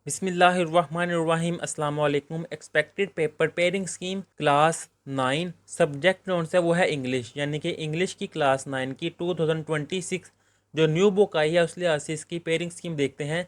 बिस्मिल्लाहिर्रहमानिर्रहीम अस्सलाम वालेकुम। Expected paper pairing scheme class 9 subject कौन सा वो है इंग्लिश, यानी कि इंग्लिश की क्लास 9 की 2026 जो न्यू बुक आई है उस लिहाज से इसकी पेयरिंग स्कीम देखते हैं।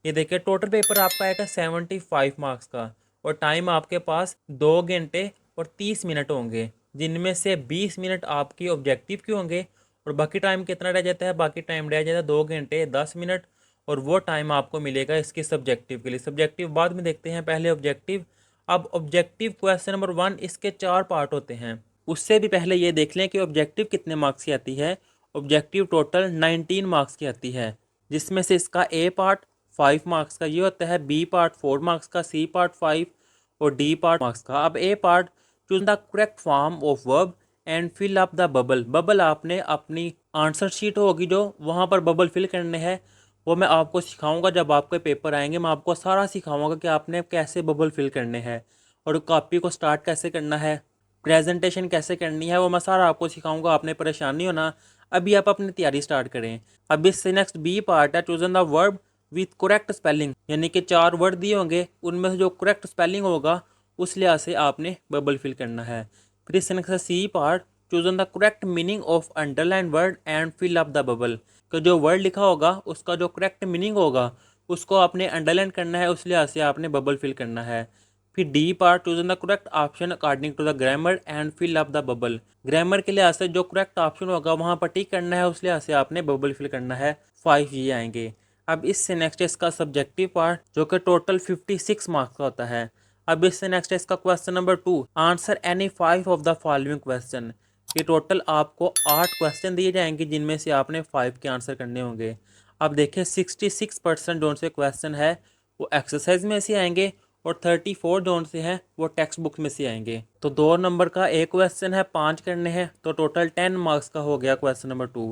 ये देखिए टोटल पेपर आपका आएगा 75 मार्क्स का और टाइम आपके पास 2 घंटे और 30 मिनट होंगे, जिनमें से 20 मिनट आपकी ऑब्जेक्टिव के होंगे और बाकी टाइम कितना रह जाता है, बाकी टाइम रह जाता है 2 घंटे 10 मिनट और वो टाइम आपको मिलेगा इसके सब्जेक्टिव के लिए। सब्जेक्टिव बाद में देखते हैं, पहले ऑब्जेक्टिव। अब ऑब्जेक्टिव क्वेश्चन नंबर 1 इसके 4 पार्ट होते हैं। उससे भी पहले ये देख लें कि ऑब्जेक्टिव कितने मार्क्स की आती है। ऑब्जेक्टिव टोटल 19 मार्क्स की आती है, जिसमें से इसका ए पार्ट 5 मार्क्स का ये होता है, बी पार्ट 4 मार्क्स का, सी पार्ट 5 और डी पार्ट मार्क्स का। अब A part, choose the correct form of verb and fill up the bubble. Bubble आपने अपनी आंसर शीट होगी जो वहाँ पर बबल फिल करने हैं, वो मैं आपको सिखाऊंगा। जब आपके पेपर आएंगे मैं आपको सारा सिखाऊंगा कि आपने कैसे बबल फिल करने हैं और कॉपी को स्टार्ट कैसे करना है, प्रेजेंटेशन कैसे करनी है, वो मैं सारा आपको सिखाऊंगा। आपने परेशान नहीं होना। अभी आप अपनी तैयारी स्टार्ट करें। अब इससे नेक्स्ट बी पार्ट है, chosen the verb with correct spelling, यानी कि 4 वर्ड दिए होंगे, उनमें से जो करेक्ट स्पेलिंग होगा उस लिहाज से आपने बबल फिल करना है। फिर इससे next C part, chosen the correct meaning of underline word and fill up the bubble. कि जो वर्ड लिखा होगा उसका जो करेक्ट मीनिंग होगा उसको आपने अंडरलाइन करना है, उस लिहाज से आपने बबल फिल करना है। फिर D part, choose the correct option according to the grammar and fill up the bubble. Grammar के लिहाज से जो करेक्ट ऑप्शन होगा वहाँ पर टिक करना है, उस लिहाज से आपने बबल फिल करना है। 5 ये आएंगे। अब इससे नेक्स्ट इसका सब्जेक्टिव पार्ट जो कि टोटल 56 मार्क्स का होता है। अब इससे नेक्स्ट इसका question number 2, answer any 5 of the following question. ये टोटल आपको 8 क्वेश्चन दिए जाएंगे, जिनमें से आपने 5 के आंसर करने होंगे। अब देखिए 66% जोन से क्वेश्चन है वो एक्सरसाइज में से आएंगे और 34 जोन से हैं वो टेक्स्ट बुक में से आएंगे। तो 2 नंबर का एक क्वेश्चन है, 5 करने हैं, तो टोटल 10 मार्क्स का हो गया question number 2।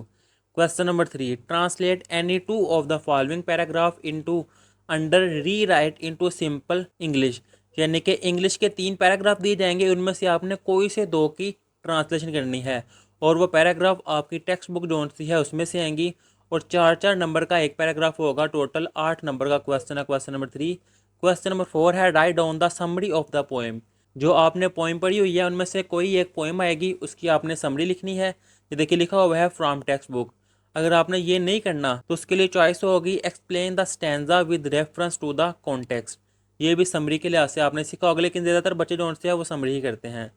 Question number 3, translate any 2 of the following paragraph into under री राइट इनटू सिंपल इंग्लिश। यानी कि इंग्लिश के 3 पैराग्राफ दिए जाएंगे, उनमें से आपने कोई से 2 की ट्रांसलेशन करनी है और वो पैराग्राफ आपकी टेक्स्ट बुक जोन सी है उसमें से आएंगी। और 4 नंबर का एक पैराग्राफ होगा, टोटल 8 नंबर का क्वेश्चन है क्वेश्चन नंबर 3। क्वेश्चन नंबर 4 है, write down the summary of the poem. जो आपने पोएम पढ़ी हुई है उनमें से कोई एक पोएम आएगी, उसकी आपने समरी लिखनी है। ये देखिए लिखा हुआ है फ्रॉम टेक्स्ट बुक। अगर आपने ये नहीं करना तो उसके लिए चॉइस होगी explain the stanza with reference to the context. ये भी समरी के लिहाज से आपने सीखा होगा, लेकिन ज़्यादातर बच्चे जो से है वो समरी ही करते हैं।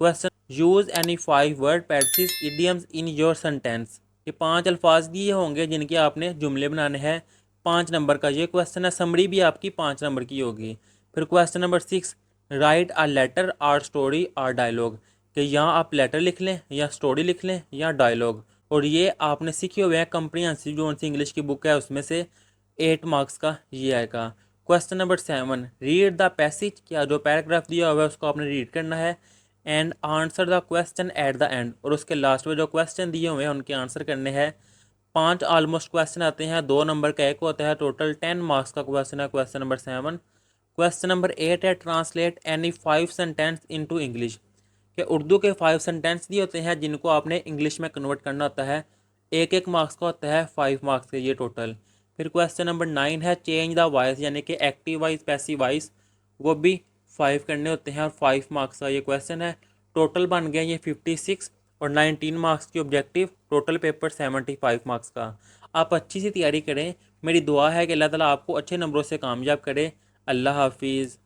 Question, use any 5 word patterns idioms in your sentence. ये 5 अल्फाज दिए होंगे जिनके आपने जुमले बनाने हैं। 5 नंबर का ये क्वेश्चन है, समरी भी आपकी 5 नंबर की होगी। फिर question number 6, write a letter or story or dialogue. कि यहाँ आप लेटर लिख लें या स्टोरी लिख लें या डायलॉग। और ये आपने सीखे हुए हैं कंप्रीहेंसिव जो सी इंग्लिश की बुक है उसमें से 8 मार्क्स का ये आएगा। Question number 7, read the passage. क्या जो पैराग्राफ दिया हुआ है उसको आपने रीड करना है and answer the question at the end. और उसके लास्ट में जो क्वेश्चन दिए हुए हैं उनके आंसर करने हैं। 5 ऑलमोस्ट क्वेश्चन आते हैं, 2 नंबर का एक होता है, टोटल 10 मार्क्स का क्वेश्चन है क्वेश्चन नंबर 7। क्वेश्चन नंबर 8 है, translate any 5 sentence into English. कि उर्दू के 5 सेंटेंस दिए होते हैं जिनको आपने इंग्लिश में कन्वर्ट करना होता है। एक एक मार्क्स का होता है, 5 मार्क्स के ये टोटल। फिर क्वेश्चन नंबर 9 है, चेंज द वॉइस, यानी कि एक्टिव वॉइस पैसिव वॉइस, वो भी 5 करने होते हैं और 5 मार्क्स का ये क्वेश्चन है। टोटल बन गया ये 56 और 19 मार्क्स की ऑब्जेक्टिव, टोटल पेपर 75 मार्क्स का। आप अच्छी सी तैयारी करें। मेरी दुआ है कि अल्लाह ताला आपको अच्छे नंबरों से कामयाब करे। अल्लाह हाफिज़।